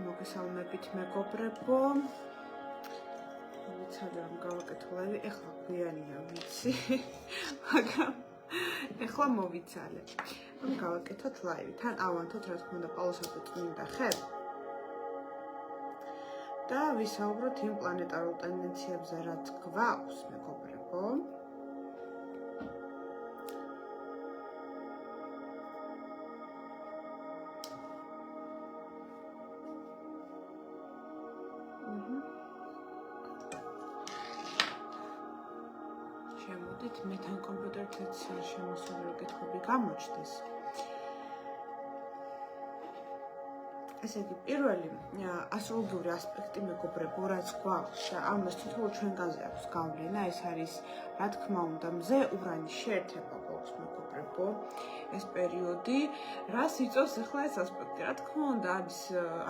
მოგესალმებით მეგობრებო. ვიცოდი რომ გავაკეთო ლაივი, ეხლა გვიანია ვიცი, მაგრამ ეხლა მოვიცალე. რომ გავაკეთოთ ლაივი, თან ავანთოთ რა თქმა უნდა პაუსაზე წმინდა ხე. და ვისაუბროთ იმ პლანეტარულ ტენდენციებზე, რაც გვაქვს მეგობრებო. შემოდით მე თან კომპიუტერით შემოსული კითხვები გამოჩნდეს. ესე იგი, პირველი ასტროლოგიური ასპექტი მეგობრებო, რაც გვაქვს და ამას თითოეულ ჩვენგანზე აქვს გავლენა, ეს არის, რა თქმა უნდა, მზე ურანის შეერთება გვაქვს მეგობრებო, ეს პერიოდი, რას იწვევს ახლა ეს ასპექტი, რა თქმა უნდა, არის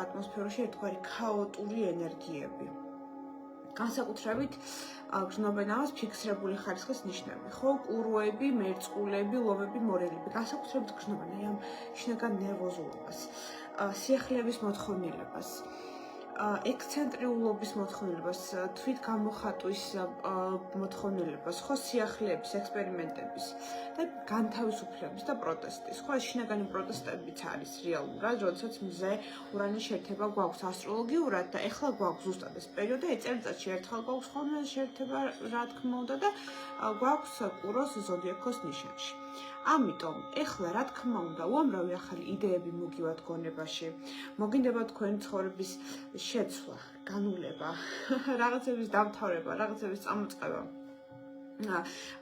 ატმოსფეროში ერთგვარი ქაოტური ენერგიები. განსაკუთრებით გრძნობენ ამას ფიქსირებული ხარისხის ნიშნები, ხო, კუროები, მერწყულები, ლომები, მორელები, განსაკუთრებით გრძნობენ ამ შინაგან ნერვოზულობას, სიახლეების მოთხოვნილებას, ექსცენტრიულობის მოთხოვნილებას, თვით გამოხატვის მოთხოვნილებას, ხო, სიახლეების, ექსპერიმენტების და განთავისუფლების და პროტესტის. ხო, ეს შინაგანი პროტესტებიც არის რეალურად, როდესაც მზე ურანის შეერთება გვაქვს ასტროლოგიურად და ეხლა გვაქვს ზუსტად ეს პერიოდი, წელიწადში ერთხელ გვაქვს ხოლმე შეერთება, რა თქმა უნდა და გვაქვს კუროს ზოდიაქოს ნიშანში. ამიტომ ეხლა რა თქმა უნდა უამრავი ახალი იდეები მოგივათ გონებაში, მოგინდება თქვენი ცხოვრების შეცვლა, განულება, რაღაცების დამთავრება, რაღაცების წამოწყება.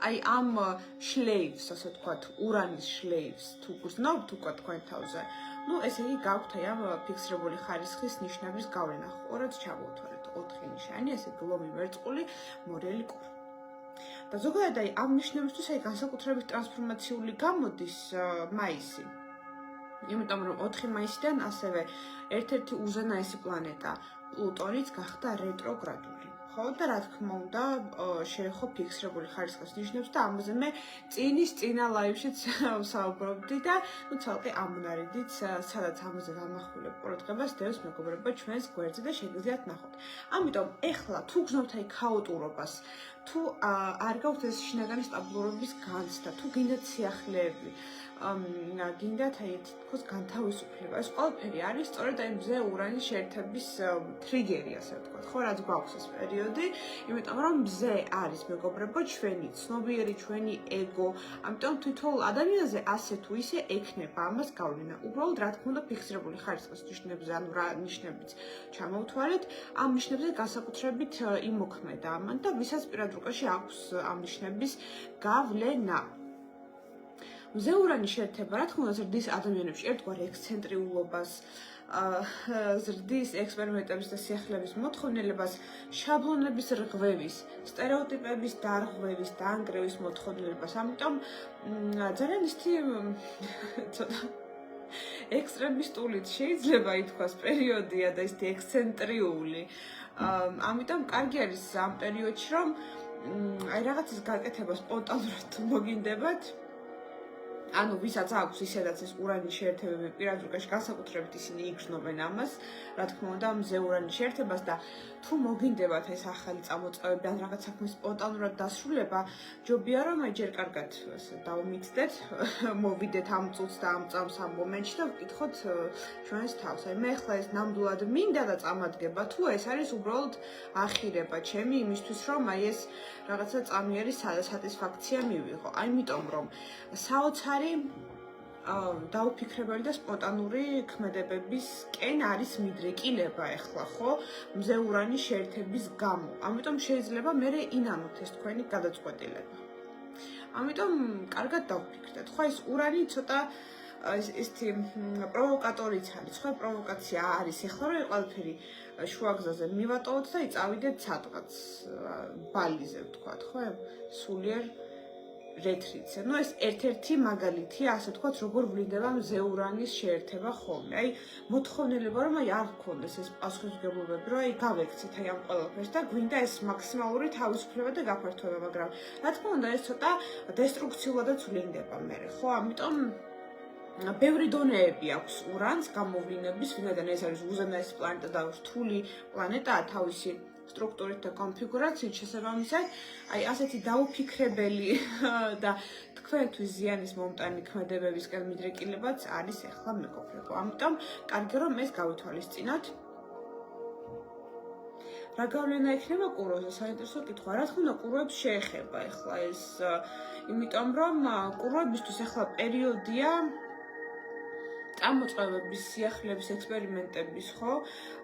აი ამ შლეივს, ასე ვთქვათ, ურანის შლეივს თუ გრძნობთ უკვე თქვენ თავზე, ну ესე იგი გაქვთ აი ამ ფიქსირებული ხარისხის ნიშნების გავლენა. ყურად ჩავუთვალეთ 4 ნიშანი, ესე გლომი, მერწყული, მორელი, კურო. და ზოგადად აი ამ ნიშნებისთვის აი განსაკუთრებით ტრანსფორმაციული გამოდის მაისი. იმიტომ რომ 4 მაისიდან ასევე ერთ-ერთი უზენაესი პლანეტა პლუტონიც გახდა რეტროგრადული. ხო და რა თქმა უნდა შეეხო ფიქსირებული ხარისხის ნიშნებს და ამაზე მე წინა ლაივშიც ვსაუბრობდი და ну ცალკე ამონარიდით სადაც ამაზე დამახვილებ ყურადღებას დევს მეგობრებო ჩვენს გვერდზე და შეგიძლიათ ნახოთ. ამიტომ ეხლა თუ გრძნობთ აი ქაოტურობას, თუ არ გაქვთ ეს შინაგანი სტაბილურობის განცდა, თუ გინდათ სიახლეები, გინდათ აი თქოს განთავისუფლება, ეს ყველაფერი არის სწორედ აი მზე ურანის შეერთების ტრიგერი, ასე ვთქვათ, ხო, რაც გვაქვს ეს პერიოდი, იმიტომ რომ მზე არის მეგობრებო ჩვენი ცნობიერი, ჩვენი ეგო, ამიტომ თვითონ ადამიანზე ასე თუ ისე ექნება ამას გავლენა. უბრალოდ რა თქმა უნდა ფიქსირებული ხარისხის ნიშნებზე, ანუ რა ნიშნებიც ჩამოვთვალეთ, ამ ნიშნებზე განსაკუთრებით იმოქმედა ამან და ვისაც პირად რუკაში აქვს ამ ნიშნების გავლენა. მზე ურანის შეერთება, რა თქმა უნდა, ზრდის ადამიანებში ერთგვარ ექსცენტრიულობას, ზრდის ექსპერიმენტების და სიახლეების მოთხოვნილებას, შაბლონების რღვევის, სტერეოტიპების დარღვევის, დაანგრევის მოთხოვნილებას. ამიტომ ძალიან ისეთი ცოტა ექსტრემისტულით შეიძლება ითქვას პერიოდია და ისეთი ექსცენტრიული. ამიტომ კარგი არის ამ პერიოდში, რომ აი რაღაცის გაკეთება სპონტანურად მოგინდებათ. ანუ ვისაც აქვს ისედაც ეს ურანის შეერთებები პირად რუკაში განსაკუთრებით ისინი იგრძნობენ ამას, რა თქმა უნდა მზე ურანის შეერთებას და თუ მოგინდებათ ეს ახალი წამოწყებები ან რაღაც საქმის სპონტანურად დასრულება, ჯობია რომ აი ჯერ კარგად დავმიცდეთ, მოვიდეთ ამ წუთს და ამ წამს ამ მომენტში და ვკითხოთ ჩვენს თავს. აი მე ახლა ეს ნამდვილად მინდა და წამადგება, თუ ეს არის უბრალოდ ახირება ჩემი იმისთვის, რომ აი ეს რაღაცა წამიერი სატისფაქცია მივიღო. ამიტომ რომ საოცარი დაუფიქრებელი და სპონტანური ქმედებებისკენ არის მიდრეკილება ახლა, ხო, მზე ურანის შეერთების გამო. ამიტომ შეიძლება მე ინანოთ ეს თქვენი გადაწყვეტილება. ამიტომ კარგად დავფიქრდეთ, ხო, ეს ურანი ცოტა ესეთი პროვოკატორიც არის, ხო, პროვოკაცია არის. ახლა რომ ყველაფერი შუაგზაზე მივატოვოთ და წავიდეთ სადღაც ბალიზე ვთქვათ, ხო, სულიერ რეტრიტზე. ну ეს ერთ-ერთი მაგალითია, ასე ვთქვათ, როგორ ვლინდება მზე ურანის შეერთება ხოლმე. აი მოთხოვნილება რომ აი არ გქონდეს ეს პასუხისმგებლობები, რომ აი გავექცეთ აი ამ ყველაფერს და გვინდა ეს მაქსიმალური თავისუფლება და გაფართოება, მაგრამ რა თქმა უნდა ეს ცოტა დესტრუქციულადაც ვლინდება მე, ხო? ამიტომ ბევრი დონეები აქვს ურანს გამოვლინების, ვინაიდან ეს არის უზენაესი პლანეტა და რთული პლანეტაა თავისი სტრუქტურით და კონფიგურაციით შესაბამისად, აი ასეთი დაუფიქრებელი და თქვენთვის ზიანის მომტანი ქმედებებისკენ მიდრეკილებაც არის ახლა მეგობრებო. ამიტომ კარგი რომ ეს გავითვალისწინოთ. რა გავლენა ექნება კუროზე? საინტერესო კითხვა. რა თქმა უნდა, კუროებს შეეხება ახლა ეს, იმიტომ რომ კუროებისთვის ახლა პერიოდია წამოწყებების, სიახლეების, ექსპერიმენტების, ხო?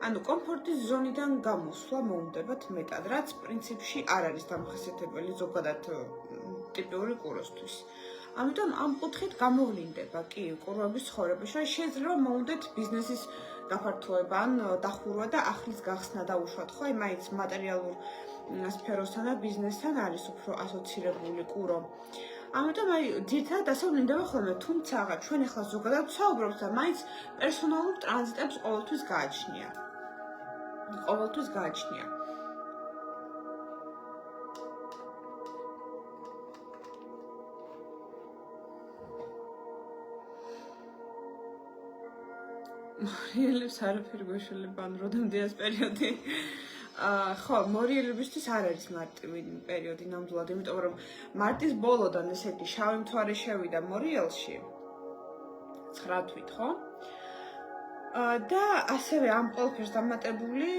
ანუ კომფორტის ზონიდან გამოსვლა მოუნდებათ მეტად, რაც პრინციპში არ არის დამახასიათებელი ზოგადად ტიპიური კუროსთვის. ამიტომ ამ კუთხით გამოვლინდება კი კუროების ცხოვრებაში, რომ შეიძლება მოუნდეთ ბიზნესის გაფართოება ან დახურვა და ახლის გახსნა დაუშვათ, ხო? მაინც მატერიალურ სფეროსთან და ბიზნესთან არის უფრო ასოცირებული კურო. ამიტომ აი ძირითადად ასე ვლინდება ხოლმე, თუმცა ჩვენ ახლა ზოგადად ვსაუბრობთ და მაინც პერსონალურ ტრანზიტებს ყოველთვის გააჩნია. მორიელებს არაფერი გვეშველება, ან როდემდე ეს პერიოდი. ხო, მორიელებისთვის არ არის მარტივი პერიოდი ნამდვილად, იმიტომ რომ მარტის ბოლოდან ესე იგი შავი მთვარე შევიდა მორიელში 9 თვით, ხო? და ასევე ამ ყველაფერს დამატებული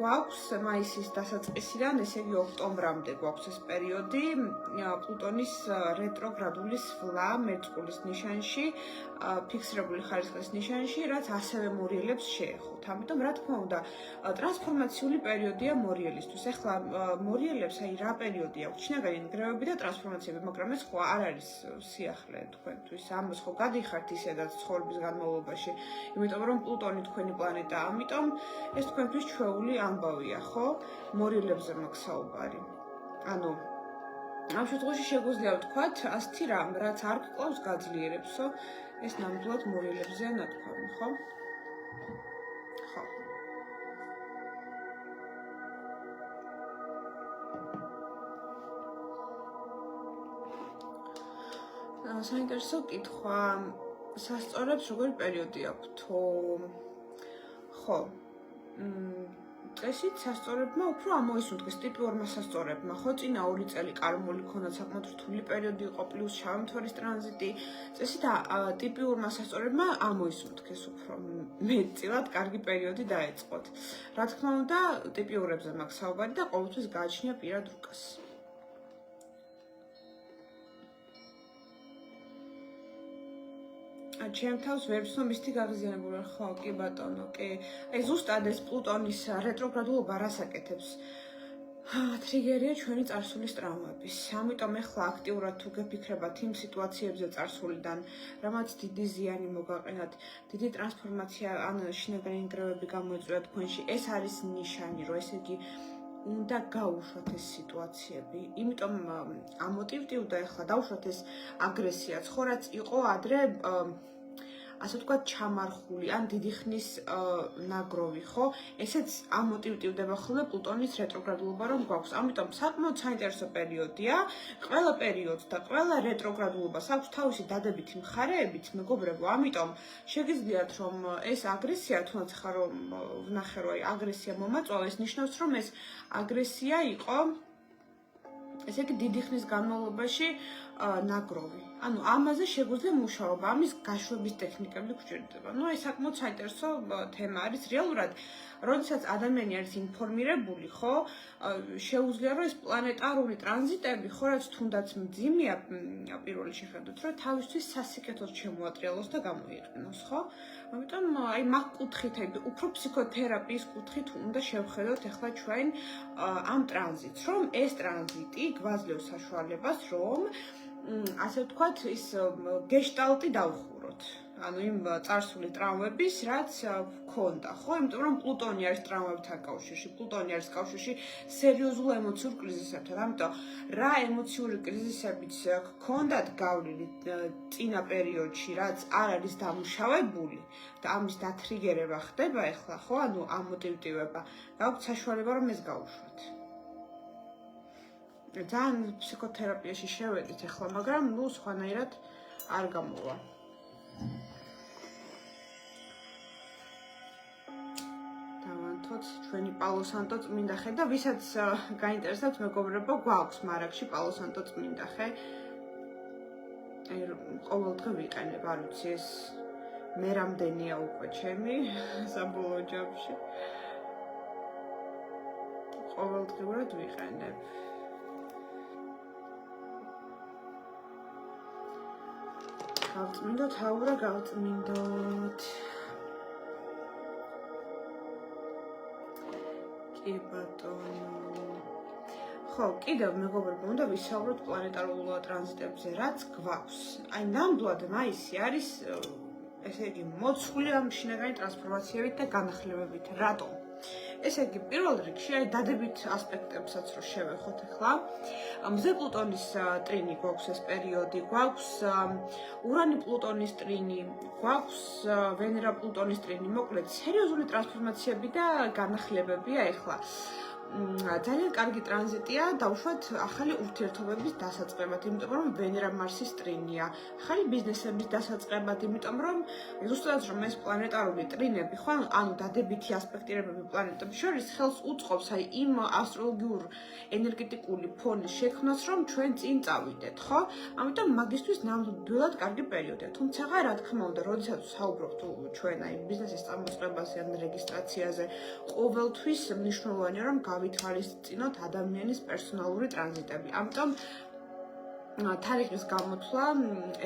გვაქვს მაისის დასაწყისიდან, ესე იგი ოქტომბრამდე გვაქვს ეს პერიოდი, პლუტონის რეტროგრადული სვლა მერწყულის ნიშანში, ფიქსირებული ხარისხის ნიშანში, რაც ასევე მორიელებს შეეხოთ. ამიტომ რა თქმა უნდა, ტრანსფორმაციული პერიოდია მორიელისთვის. ახლა მორიელებს აი რა პერიოდი აქვს? შინაგანი ნგრევები და ტრანსფორმაციები, მაგრამ ეს ხო არ არის სიახლე თქვენთვის. ამას ხო გადიხართ ისედაც ცხოვრების განმავლობაში. იმიტომ რომ პლუტონი თქვენი პლანეტაა, ამიტომ ეს თქვენთვის ჩვეული ამბავია, ხო? მორიელებზე მაქვს საუბარი. ანუ ამ შემთხვევაში შეგვიძლია ვთქვათ ასეთი რამ, რაც არ გკლავს გაძლიერებსო, ეს ნამდვილად მორიელებზეა ნათქვამი, ხო? ხო. საინტერესო კითხვა. სასწორებს როგორი პერიოდი აქვს? ხო. წესით სასწორებმა უფრო ამოისუნთქეს ტიპიურმა სასწორებმა, ხო, წინა 2 წელი კარმული ქონდა საკმაოდ რთული პერიოდი იყო, პლუს შავი მთვარის ტრანზიტი. წესით ტიპიურმა სასწორებმა ამოისუნთქეს უფრო მეტწილად კარგი პერიოდი დაეწყოთ. რა თქმა უნდა, ტიპიურებზე მაქვს საუბარი და ყოველთვის გააჩნია პირად რუკას. ჩემ თავს ვერ ვცნობ ისეთი გაღიზიანებული, ხო, კი ბატონო, კი. აი ზუსტად ეს პლუტონის რეტროგრადულობა რას აკეთებს? ტრიგერია ჩვენი წარსულის ტრავმების. ამიტომ ახლა აქტიურად თუ გეფიქრებათ იმ სიტუაციებზე წარსულიდან, რამაც დიდი ზიანი მოგაყენათ, დიდი ტრანსფორმაცია ან შინაგანი ნგრევები გამოიწვია თქვენში, ეს არის ნიშანი, რომ ესე იგი უნდა გაუშვათ ეს სიტუაციები. იმიტომ ამოტივტივდა ახლა დაუშვათ ეს აგრესიაც, ხო, რაც იყო ადრე ასე ვთქვათ, ჩამარხული ან დიდი ხნის ნაგროვი, ხო? ესეც ამოტივტივდება ხოლმე პლუტონის რეტროგრადულობა რომ გვაქვს. ამიტომ საკმაოდ საინტერესო პერიოდია. ყველა პერიოდს და ყველა რეტროგრადულობას აქვს თავისი დადებითი მხარეებით, მეგობრებო. ამიტომ შეგიძლიათ რომ ეს აგრესია, თუნდაც ხარ რომ ვნახე რომ აგრესია მომაწვავა, ეს ნიშნავს რომ ეს აგრესია იყო ესე იგი დიდი ხნის განმავლობაში ნაგროვი. ანუ ამაზე შეგვიძლია მუშაობა, ამის გაშვების ტექნიკები გვჭირდება. ნუ ეს საკმაოდ საინტერესო თემა არის რეალურად. როდესაც ადამიანი არის ინფორმირებული, ხო, შეუძლია რომ ეს პლანეტარული ტრანზიტები, ხო, რაც თუნდაც მძიმეა პირველი შეხედვით, რომ თავისთვის სასიკეთოდ შემოატრიალოს და გამოიყენოს, ხო? ამიტომ აი მაგ კუთხით, უფრო ფსიქოთერაპიის კუთხით უნდა შევხედოთ ახლა ჩვენ ამ ტრანზიტს, რომ ეს ტრანზიტი გვაძლევს საშუალებას, რომ ასე ვთქვათ, ის გეშტალტი დავხუროთ. ანუ იმ წარსული ტრავმების, რაც გქონდა, ხო? იმიტომ რომ პლუტონი არის ტრავმებთან კავშირში, პლუტონი არის კავშირში სერიოზულ ემოციურ კრიზისებთან. ამიტომ რა ემოციური კრიზისებიც გქონდათ გავლილი წინა პერიოდში, რაც არ არის დამუშავებული და ამის დათრიგერება ხდება ახლა, ხო? ანუ ამოტივტივება. გაქვთ საშუალება რომ ეს გაუშვათ. ძალიან ფსიქოთერაპიაში შევედით ახლა, მაგრამ ნუ სხვანაირად არ გამოვა. დავანთოთ ჩვენი პალო სანტო წმინდა ხე და ვისაც გაინტერესებთ მეგობრებო, გვაქვს მარაგში პალო სანტო წმინდა ხე. აი ყოველდღე ვიყენებ, არ ვიცი ეს მე რამდენია უკვე ჩემი საბოლოო ჯამში. ყოველდღიურად ვიყენებ. გავწმინდოთ, აურა გავწმინდოთ. კი ბატონო. ხო, კიდევ მეგობრებო, უნდა ვისაუბროთ პლანეტარულ ტრანზიტებზე, რაც გვაქვს. აი ნამდვილად მაისი არის ესე იგი მოცული ამ შინაგანი ტრანსფორმაციებით და განახლებებით. რატომ? ესე იგი პირველ რიგში აი დადებით ასპექტებსაც რო შევეხოთ ახლა. მზე პლუტონის ტრინი გვაქვს ეს პერიოდი, გვაქვს ურანი პლუტონის ტრინი, გვაქვს ვენერა პლუტონის ტრინი, მოკლედ სერიოზული ტრანსფორმაციები და განახლებებია ახლა. ძალიან კარგი ტრანზიტია დაუშვათ ახალი ურთიერთობების დასაწყებად, იმიტომ რომ ვენერა მარსის ტრინია, ახალი ბიზნესების დასაწყებად, იმიტომ რომ ზუსტად რომ ეს პლანეტარული ტრინები ხო, ანუ დადებითი ასპექტირებები პლანეტებს შორის ხელს უწყობს აი იმ ასტროლოგიურ ენერგეტიკული ფონის შექმნას, რომ ჩვენ წინ წავიდეთ, ხო? ამიტომ მაგისთვის ნამდვილად კარგი პერიოდია. თუმცა რა თქმა უნდა, როდესაც საუბრობთ ჩვენ აი ბიზნესის წამოწყებაზე ან რეგისტრაციაზე, ყოველთვის მნიშვნელოვანია რომ ვითვალისწინოთ ადამიანის პერსონალური ტრანზიტები. ამიტომ თარიღის გამოთვლა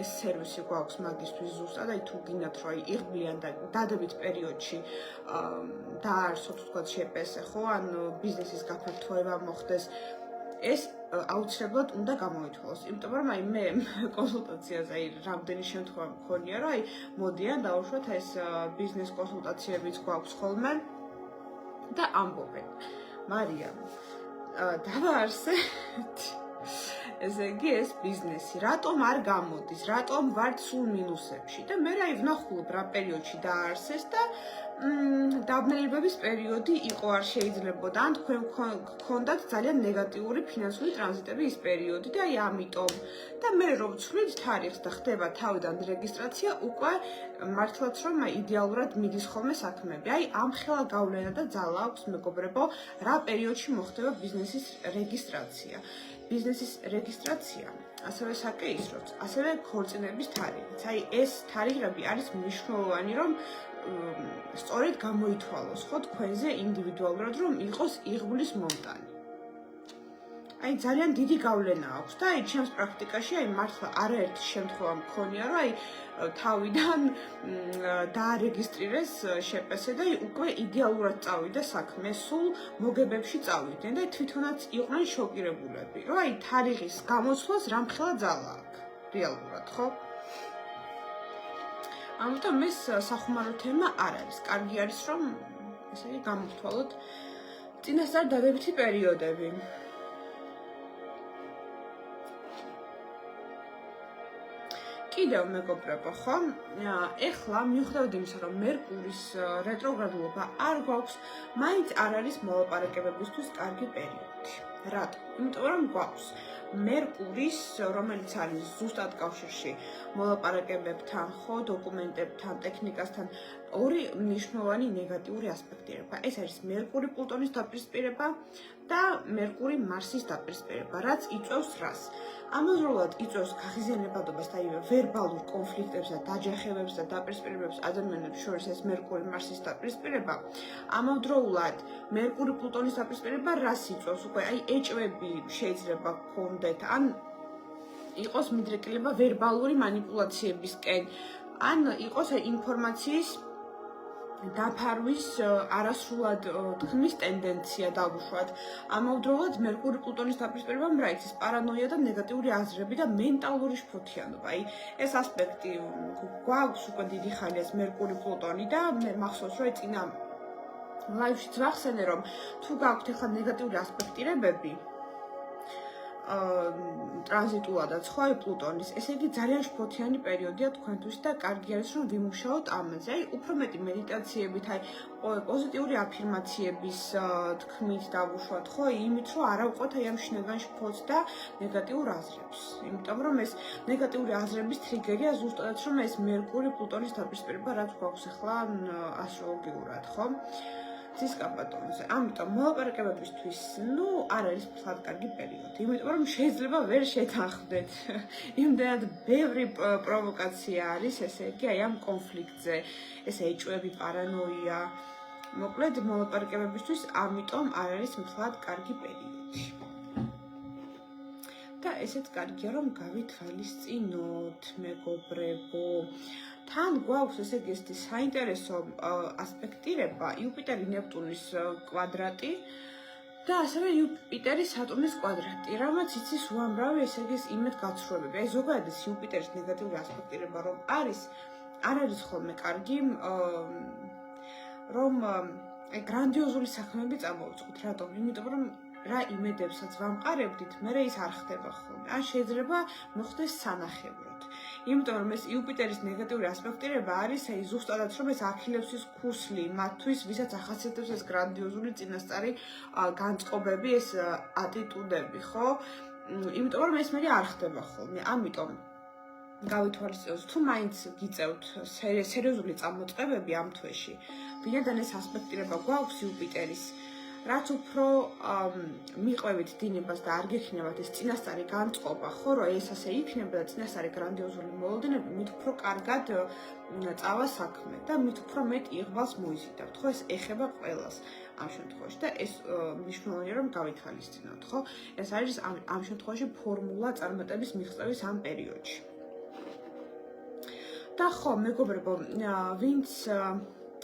ეს სერვისი გვაქვს მაგისთვის ზუსტად, აი თუ გინდათ რომ იღბლიან და დადებით პერიოდში დაარსოთ თქვა შეპესე ხო, ან ბიზნესის გაფართოება მოხდეს, ეს აუცილებლად უნდა გამოითვალოს. იმიტომ რომ აი მე კონსულტაციაზე აი რამდენი შემთხვევა მქონია, რომ აი მოდიან დაუშვათ ეს ბიზნეს კონსულტაციებიც გვაქვს ხოლმე და ამბობენ მარიამ, დავაარსეთ ესე იგი ეს ბიზნესი, რატომ არ გამოდის, რატომ ვართ სულ მინუსებში და მე რა ვნახულობ რა პერიოდში დაარსეს და დაბნელებების პერიოდი იყო არ შეიძლებოდა, ან თქვენ გქონდათ ძალიან ნეგატიური ფინანსური ტრანზიტები ის პერიოდი და აი ამიტომ და მე რომ ვცვლით თარიღს და ხდება თავიდან რეგისტრაცია, უკვე მართლაც რომ იდეალურად მიდის ხოლმე საქმეები. აი ამ ხელა გავლენა და ძალა აქვს მეგობრებო, რა პერიოდში მოხდება ბიზნესის რეგისტრაცია. ბიზნესის რეგისტრაცია, ასევე საკეისროც, ასევე ქორწინების თარიღიც. აი ეს თარიღები არის მნიშვნელოვანი, რომ სწორედ გამოითვალოს ხო თქვენზე ინდივიდუალურად, რომ იყოს იღბლის მომტანი. აი ძალიან დიდი გავლენა აქვს და აი ჩემს პრაქტიკაში აი მართლა არაერთი შემთხვევა მქონია, რომ აი თავიდან დაარეგისტრირეს შეპესე და უკვე იდეალურად წავიდა საქმე, სულ მოგებებში წავიდნენ და თვითონაც იყვნენ შოკირებულები, რომ აი თარიღის გამოცვლას რამხელა ძალა აქვს რეალურად, ხო? ამიტომ ეს სახუმარო თემა არ არის. კარგი არის რომ ესე იგი გამოვთვალოთ წინასწარ დადებითი პერიოდები. კიდევ მეგობრებო, ხო? ეხლა მიუხედავად იმისა, რომ მერკურის რეტროგრადულობა არ გვაქვს, მაინც არ არის მოლაპარაკებებისთვის კარგი პერიოდი. რატო? იმიტომ რომ გვაქვს მერკურის, რომელიც არის ზუსტად კავშირში მოლაპარაკებებთან, ხო, დოკუმენტებთან, ტექნიკასთან, ორი მნიშვნელოვანი ნეგატიური ასპექტირება. ეს არის მერკური პლუტონის დაპირისპირება და მერკური მარსის დაპირისპირება, რაც იწვევს რას? ამავდროულად იწვევს გაღიზიანებადობას და ვერბალურ კონფლიქტებს და დაჯახებებს და დაპირისპირებებს ადამიანებს შორის ეს მერკური მარსის დაპირისპირება. ამავდროულად მერკური პლუტონის დაპირისპირება რას იწვევს? უკვე აი ეჭვები შეიძლება გქონდეთ, ან იყოს მიდრეკილება ვერბალური манипуляციებისკენ, ან იყოს ინფორმაციის დაფარვის არასრულად თქმის ტენდენცია დავუშვათ. ამავდროულად მერკური პლუტონის დაპირისპირებამ რა იცის პარანოია და ნეგატიური აზრები და მენტალური შფოთიანობა. აი ეს ასპექტი გვაქვს უკვე დიდი ხანია მერკური პლუტონი და მე მახსოვს რომ წინა ლაივშიც ვახსენე რომ თუ გაქვთ ახლა ნეგატიური ასპექტირებები ტრანზიტულადაც ხო აი პლუტონის. ესე იგი ძალიან შფოთიანი პერიოდია თქვენთვის და კარგი არის რომ ვიმუშაოთ ამაზე. აი უფრო მეტი მედიტაციებით, აი პოზიტიური აფირმაციების თქმით დავუშვათ ხო, იმით რომ არა ვყოთ აი ამ შინაგან შფოთს და ნეგატიურ აზრებს. იმიტომ რომ ეს ნეგატიური აზრების ტრიგერია ზუსტადაც რომ ეს მერკური პლუტონის დაპირისპირება რაც გვაქვს ახლა ასტროლოგიურად, ხო? ცისკაპატონზე. ამიტომ მოლაპარაკებებისთვის, არ არის ფლად კარგი პერიოდი. იმიტომ რომ შეიძლება ვერ შეთანხმდეთ. იმდენად ბევრი პროვოკაცია არის, ესე იგი, აი ამ კონფლიქტზე. ეს ეჭვები, პარანოია. მოკლედ, მოლაპარაკებებისთვის, ამიტომ არ არის ფლად კარგი პერიოდი. და ესეც კარგია, რომ გავითვალისწინოთ, მეგობრებო. თან გვაქვს ესე იგი ეს საინტერესო ასპექტირება იუპიტერი ნეპტუნის კვადრატი და ასევე იუპიტერი სატურნის კვადრატი, რამაც იცის უამრავი ესე იგი იმედ გაცხრუებები. აი ზოგადად იუპიტერის ნეგატიური ასპექტირება რომ არ არის ხოლმე კარგი, რომ გრანდიოზული საქმეები წამოვიწყოთ. რატომ? იმიტომ რომ რა იმედებსაც ვამყარებდით, მე ის არ ხდება ხოლმე. ან შეიძლება მოხდეს სანახევროდ. იმიტომ რომ ეს იუპიტერის ნეგატიური ასპექტირება არის აი ზუსტადაც რომ ეს აქილევსის ქუსლი მათთვის, ვისაც ახასიათებს ეს გრანდიოზული წინასწარი განწყობები, ეს ატიტუდები, ხო? იმიტომ რომ ეს მე არ ხდება ხოლმე. ამიტომ გავითვალისწინოთ, თუ მაინც გიწევთ სერიოზული წამოწყებები ამ თვეში, ვინაიდან ეს ასპექტირება გვაქვს იუპიტერის, რაც უფრო მიყვებით დინებას და არ გექნებათ ეს წინასწარი განწყობა, ხო, რომ ეს ასე იქნება და წინასწარი გრანდიოზული მოლოდინები, მით უფრო კარგად წავა საქმე და მით უფრო მეტ იღბალს მოიზიდავთ, ხო, ეს ეხება ყველას ამ შემთხვევაში და ეს მნიშვნელოვანია რომ გავითვალისწინოთ, ხო? ეს არის ამ შემთხვევაში ფორმულა წარმატების მიღწევის ამ პერიოდში. და ხო, მეგობრებო, ვინც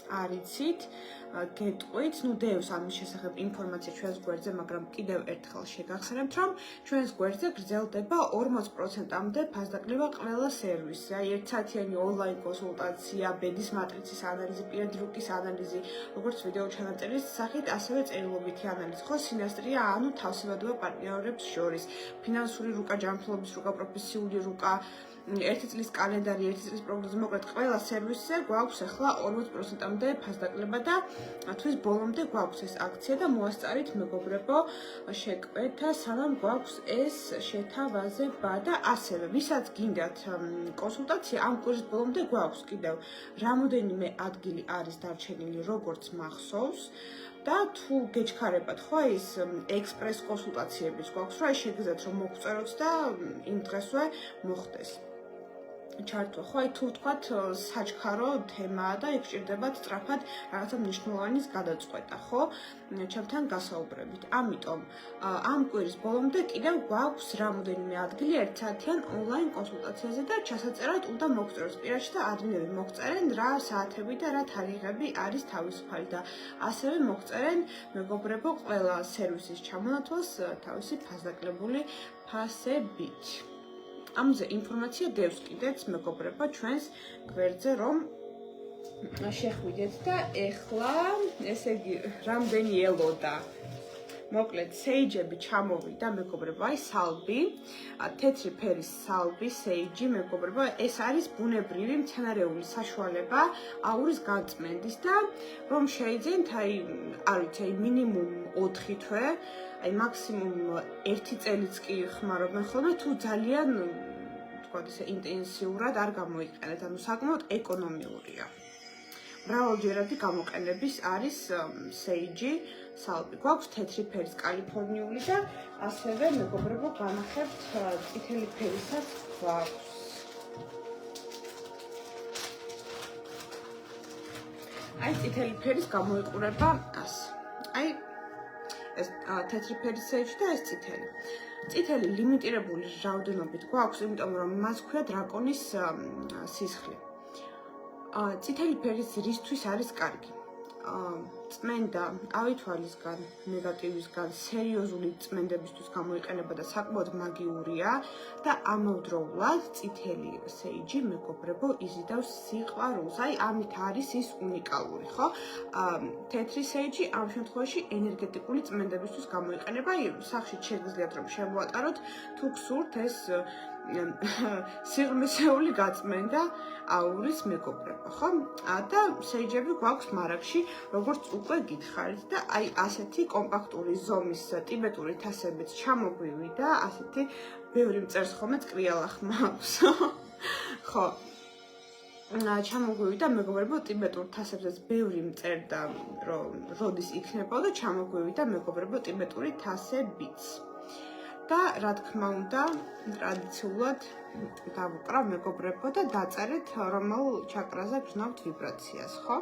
არიცით, გეტყვით, დევს ამის შესახებ ინფორმაცია ჩვენს გვერდზე, მაგრამ კიდევ ერთხელ შეგახსენებთ, რომ ჩვენს გვერდზე გრძელდება 40%-მდე ფასდაკლება ყველა სერვისი. აი, ერთსაათიანი ონლაინ კონსულტაცია, ბედის მატრიცის ანალიზი, პირადი რუკის ანალიზი, როგორც ვიდეო ჩანაწერის სახით, ასევე წერილობითი ანალიზი, ხო, სინასტრია, ანუ თავსებადობა პარტნიორებს შორის, ფინანსური რუკა, ჯანმრთელობის რუკა, პროფესიული რუკა, ერთი წლის კალენდარი, ერთი წლის პროგნოზი, მოკლედ ყველა სერვისზე გვაქვს ახლა 40%-მდე ფასდაკლება და თვის ბოლომდე გვაქვს ეს აქცია და მოასწარით მეგობრებო შეკვეთა, სანამ გვაქვს ეს შეთავაზება და ასევე ვისაც გინდათ კონსულტაცია, ამ კვირის ბოლომდე გვაქვს კიდევ რამოდენიმე ადგილი არის დარჩენილი, როგორც მახსოვს. და თუ გეჩქარებათ ხო ის ექსპრეს კონსულტაციების გვაქვს, რომ შეგიძლიათ რომ მოგწეროთ და იმ დღესვე მოხდეს. ჩართვა, ხო, აი თუ ვთქვათ საჩქარო თემაა და იქ ჭირდებათ სწრაფად რაღაცა მნიშვნელოვანის გადაწყვეტა, ხო? ჩემთან გასაუბრებით. ამიტომ ამ კვირის ბოლომდე კიდევ გვაქვს რამოდენიმე ადგილი ერთსაათიან ონლაინ კონსულტაციაზე და ჩასაწერად უნდა მოგწეროთ პირადში და ადმინები მოგწერენ რა საათები და რა თარიღები არის თავისუფალი და ასევე მოგწერენ მეგობრებო ყველა სერვისის ჩამონათვალს თავისი ფასდაკლებული ფასებით. ამზე ინფორმაცია დევს კიდეც მეგობრებო ჩვენს გვერდზე რომ შეხვიდეთ და ეხლა ესე იგი რამდენი ელოდა მოკლედ სეიჯები ჩამოვიდა მეგობრებო აი სალბი თეთრი ფერის სალბი სეიჯი მეგობრებო ეს არის ბუნებრივი მცენარეული საშუალება აურის გაწმენდის და რომ შეიძენთ აი არ ვიცი აი მინიმუმ 4 თვე აი მაქსიმუმ 1 წელიც კი ხმარობენ ხოლმე თუ ძალიან თქვა ისე ინტენსიურად არ გამოიყენეთ ანუ საკმაოდ ეკონომიურია მრავალჯერადი გამოყენების არის სეიჯი სალბი გვაქვს თეთრი ფერის კალიფორნიული და ასევე მეგობრებო განახებთ წითელი ფერისაც გვაქვს აი წითელი ფერის გამოიყურება ასე აი ეს თეთრი ფერის სეიჯი და ეს წითელი ლიმიტირებული რაოდენობით გვაქვს, იმიტომ რომ მას ქვია დრაკონის სისხლი. წითელი ფერის რისთვის არის კარგი? წმენდა ავითვალისგან, ნეგატივისგან, სერიოზული წმენდებისთვის გამოიყენება და საკმაოდ მაგიურია და ამავდროულად წითელი სეიჯი, მეგობრებო, იზიდავს სიყვარულს. აი, ამით არის ის უნიკალური, ხო? თეთრი სეიჯი ამ შემთხვევაში ენერგეტიკული წმენდებისთვის გამოიყენება. აი, სახში შეგიძლიათ რომ შემოატაროთ, თუ გსურთ ეს სიღრმისეული გაწმენდა აურის მეგობრებო, ხო? და სეიჯები გვაქვს მარაგში, როგორც უკვე გითხარით და აი ასეთი კომპაქტური ზომის ტიბეტური თასებიც ჩამოგვივი და ასეთი ბევრი მწერს ხოლმე წკრიალახმა აქვს. ხო. ჩამოგვივი და მეგობრებო ტიბეტურ თასებზეც ბევრი მწერდა რომ როდის იქნება და ჩამოგვივი და მეგობრებო ტიბეტური თასებიც. და რა თქმა უნდა, ტრადიციულად დავუკრავ მეგობრებო და დაწერეთ რომელ ჩაკრაზე გრძნობთ ვიბრაციას, ხო?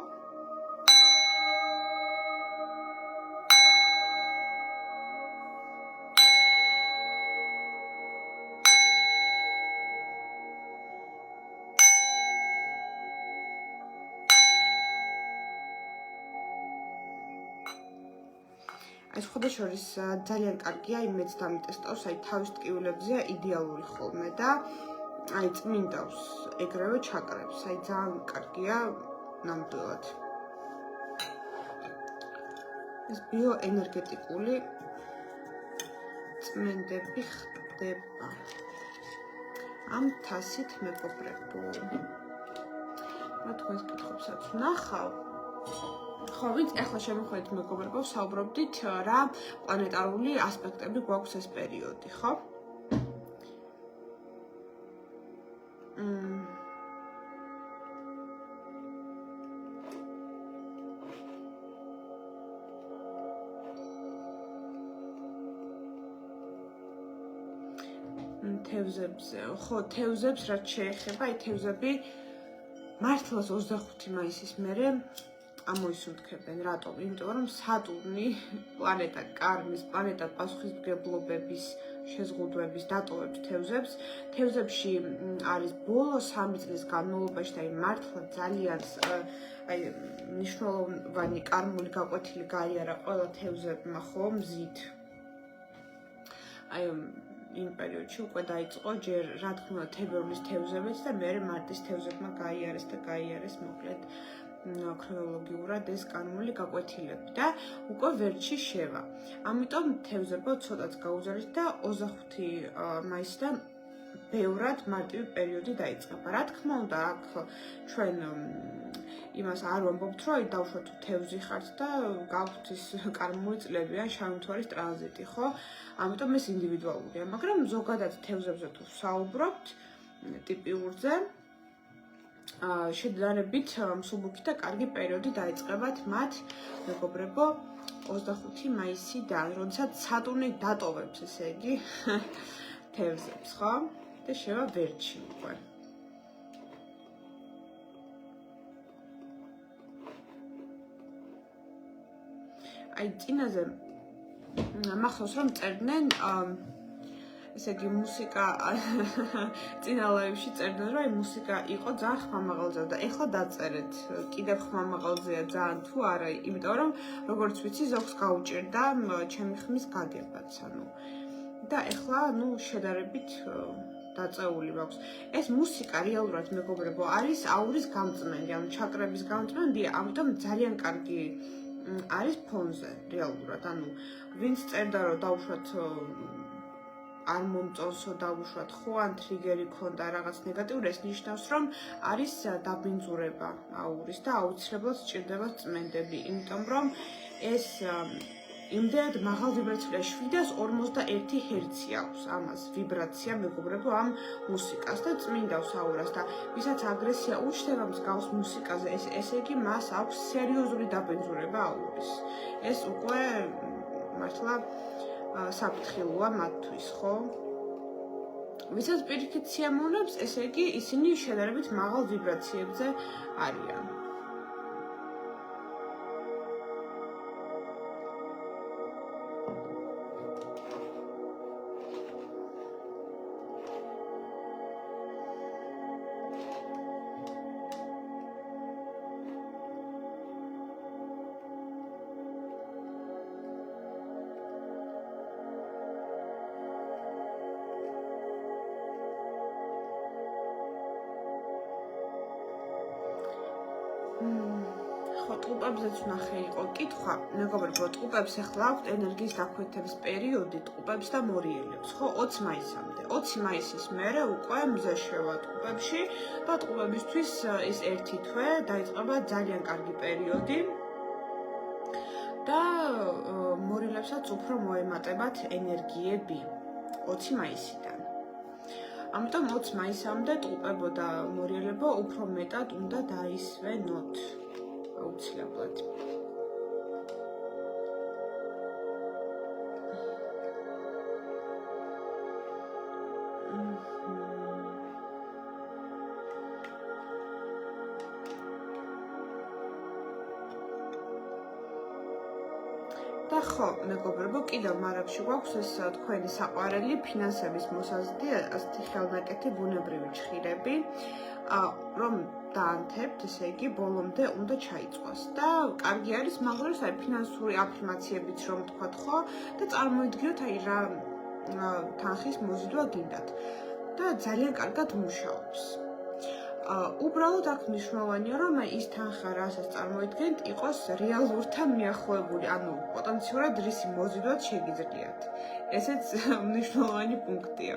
ეს ხოდაშორის ძალიან კარგია, იმეც დამიტესტავს, აი თავის ტკივილებზეა იდეალური ხოლმე და აი წმინდავს ეგრევე ჩაკრებს, აი ძალიან კარგია ნამდვილად. ეს ბიოენერგეტიკული წმენდები ხდება. ამ თასით მეგობრებო. რა თქვენს კითხვებსაც ვნახავ. ხო, ვინც ახლა შემოხვედით მეგობრებო, საუბრობდით რა პლანეტარული ასპექტები გვაქვს ეს პერიოდი, ხო? თევზებზე, ხო, თევზებს რაც შეეხება, აი თევზები მართლაც 25 მაისის მერე ამოისუნთქებენ. რატომ? იმიტომ რომ სატურნი, პლანეტა კარმის, პლანეტა პასუხისმგებლობების, შეზღუდვების დატოვებს თევზებს. თევზებში არის ბოლო 3 წლის განმავლობაში და აი მართლა ძალიან აი მნიშვნელოვანი კარმული გაკვეთილი გაიარა ყველა თევზებმა, ხო, მზით. აი იმ პერიოდში უკვე დაიწყო ჯერ რა თქმა უნდა თებერვლის თევზებიც და მერე მარტის თევზებმა გაიარეს მოკლედ ქრონოლოგიურად ეს კანონული გაკვეთილები და უკვე ვერტში შევა. ამიტომ თევზებო ცოტაც გაუზარეთ და 25 მაისიდან ბევრად მარტივი პერიოდი დაიწყება. რა თქმა უნდა, აქ ჩვენ იმას არ ვამბობთ, რომ აი დავუშვათ თევზი ხართ და გაქვთ ის კარმული წლები ან შავმთვარის ტრანზიტი, ხო? ამიტომ ეს ინდივიდუალურია, მაგრამ ზოგადად თევზებზე თუ ვსაუბრობთ ტიპიურზე შედარებით მსუბუქი და კარგი პერიოდი დაიწყებათ მათ, მეგობრებო, 25 მაისიდან, როდესაც სატურნი დატოვებს, ესე იგი, თევზებს, ხო? და შევა ვერტში უკვე. აი წინაზე მახსოვს რომ წერდნენ ესე იგი მუსიკა წინა ლაივში წერდნენ რომ აი მუსიკა იყო ძალიან ხმამაღალზე და ეხლა დაწერეთ კიდევ ხმამაღალზეა ძალიან თუ არა იმიტომ რომ როგორც ვიცი ზოგს გაუჭირდა ჩემი ხმის გაგებაც ანუ და ეხლა ნუ შედარებით დაწეული მაქვს ეს მუსიკა რეალურად მეგობრებო არის აურის გამწმენდი ანუ ჩაკრების გამწმენდი ამიტომ ძალიან კარგი არის ფონზე რეალურად ანუ ვინც წერდა რომ დავუშვათ არ მომწონსო დავუშვათ ხო ან ტრიგერი ქონდა რაღაც ნეგატიური ეს ნიშნავს რომ არის დაბინძურება აურის და აუცილებლად სჭირდება წმენდები იმიტომ რომ ეს იმდენად მაღალ ვიბრაციაში 741 ჰერცი აქვს ამას ვიბრაცია მეგობრებო ამ მუსიკას და წმინდავს აურას და ვისაც აგრესია უჩნდება მსგავს მუსიკაზე ესე იგი მას აქვს სერიოზული დაბინძურება აურის ეს უკვე მართლა საფრთხილოა მათთვის ხო ვისაც პირიქით სიამოვნებს ესე იგი ისინი შედარებით მაღალ ვიბრაციებზე არიან ტყუპებზეც ვნახე იყო კითხვა, მეგობრებო, ტყუპებს ახლა აქვთ ენერგიის დაქვეითების პერიოდი ტყუპებს და მორიელებს, ხო, 20 მაისამდე. 20 მაისის მერე უკვე მზე შევა ტყუპებში და ტყუპებისთვის ის ერთი თვე დაიწყება ძალიან კარგი პერიოდი და მორიელებსაც უფრო მოემატებათ ენერგიები 20 მაისიდან. ამიტომ 20 მაისამდე ტყუპებო და მორიელებო უფრო მეტად უნდა დაისვენოთ. აუცილებლად. და ხო, მეგობრებო, კიდევ მარაგში გვაქვს ეს თქვენი საყვარელი ფინანსების მოსაზრდი, ასეთი ხელნაკეთი ბუნებრივი ჩხირები, რომ დაანთებთ, ესე იგი, ბოლომდე უნდა ჩაიწყოს. და კარგი არის მაგალითად აი ფინანსური აფირმაციებიც რომ თქვათ, ხო? და წარმოიდგინოთ აი რა თანხის მოზიდვა გინდათ. და ძალიან კარგად მუშაობს. უბრალოდ აქ მნიშვნელოვანია, რომ ის თანხა, რასაც წარმოიდგენთ, იყოს რეალურთან მიახლოებული, ანუ პოტენციურად რისი მოზიდვაც შეგიძლიათ. ესეც მნიშვნელოვანი პუნქტია.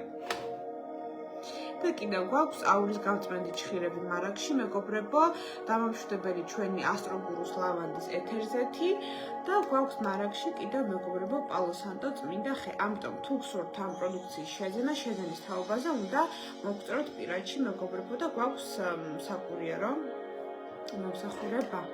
და კიდევ გვაქვს აურის გამწმენდი ჩხირები მარაგში, მეგობრებო, დამამშვიდებელი ჩვენი ასტროგურუს ლავანდის ეთერზეთი და გვაქვს მარაგში კიდევ მეგობრებო პალო სანტო წმინდა ხე. ამიტომ თუ გსურთ ამ პროდუქციის შეძენა, შეძენის თაობაზე უნდა მოგწეროთ პირადში, მეგობრებო, და გვაქვს საკურიერო მომსახურება.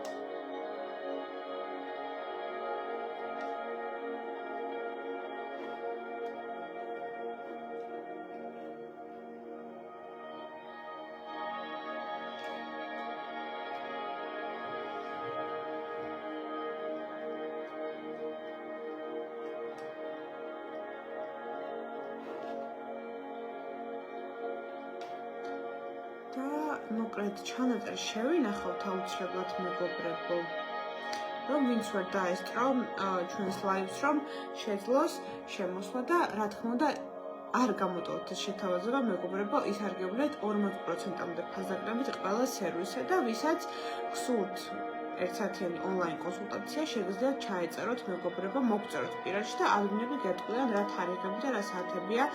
მოკლედ ჩანაწერი შევინახავთ აუცილებლად მეგობრებო, რომ ვინც ვერ დაესწრო ჩვენს ლაივს, რომ შეძლოს შემოსვლა და რა თქმა უნდა არ გამოტოვოთ ეს შეთავაზება, მეგობრებო, ისარგებლეთ 40%-მდე ფასდაკლებით ყველა სერვისზე და ვისაც გსურთ ერთსაათიანი ონლაინ კონსულტაცია შეგიძლიათ ჩაეწეროთ, მეგობრებო, მოგწეროთ პირადში და ალგუნები გეტყვიან რა თარიღები და რა საათებია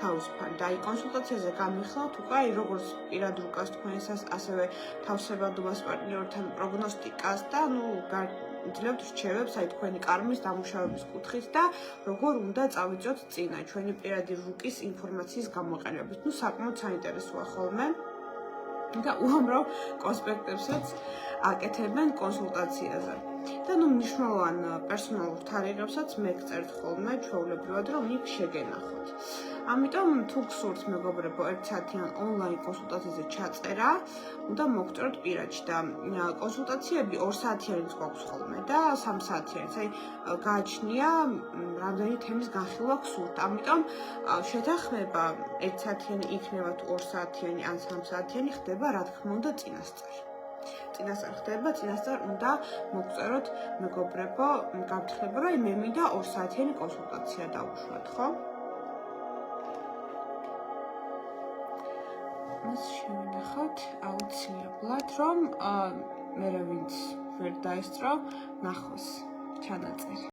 თავისუფალი. და აი კონსულტაციაზე გამიხსნათ უკვე აი როგორც პირად რუკას თქვენსას, ასევე თავსებადობას პარტნიორთან პროგნოსტიკას და იძლევთ რჩევებს აი თქვენი კარმის დამუშავების კუთხით და როგორ უნდა წავიწოთ წინა ჩვენი პირადი რუკის ინფორმაციის გამოყენებით. საკმაოდ საინტერესოა ხოლმე. და უამრავ კონსპექტებსაც აკეთებენ კონსულტაციაზე. და მნიშვნელოვან პერსონალურ თარიღებსაც მეგწერთ ხოლმე ჩვეულებრივად, რომ იქ შეგენახოთ. ამიტომ თუ გსურთ მეგობრებო ერთსაათიან ონლაინ კონსულტაციაზე ჩაწერა, უნდა მოგწეროთ პირადში და კონსულტაციები 2 საათიანიც გვაქვს ხოლმე და 3 საათიანიც. აი გააჩნია რამდენი თემის განხილვა გსურთ. ამიტომ შეთანხმება 1 საათიანი იქნება თუ 2 საათიანი ან 3 საათიანი ხდება რა თქმა უნდა წინასწარ. წინასწარ ხდება, წინასწარ უნდა მოგწეროთ მეგობრებო გაფრთხილება, რომ მე მინდა 2 საათიანი კონსულტაცია დავუშვათ, ხო? მას შევინახავთ აუცილებლად, რომ მე ვინც ვერ დაესწრო, ნახოს ჩანაწერი.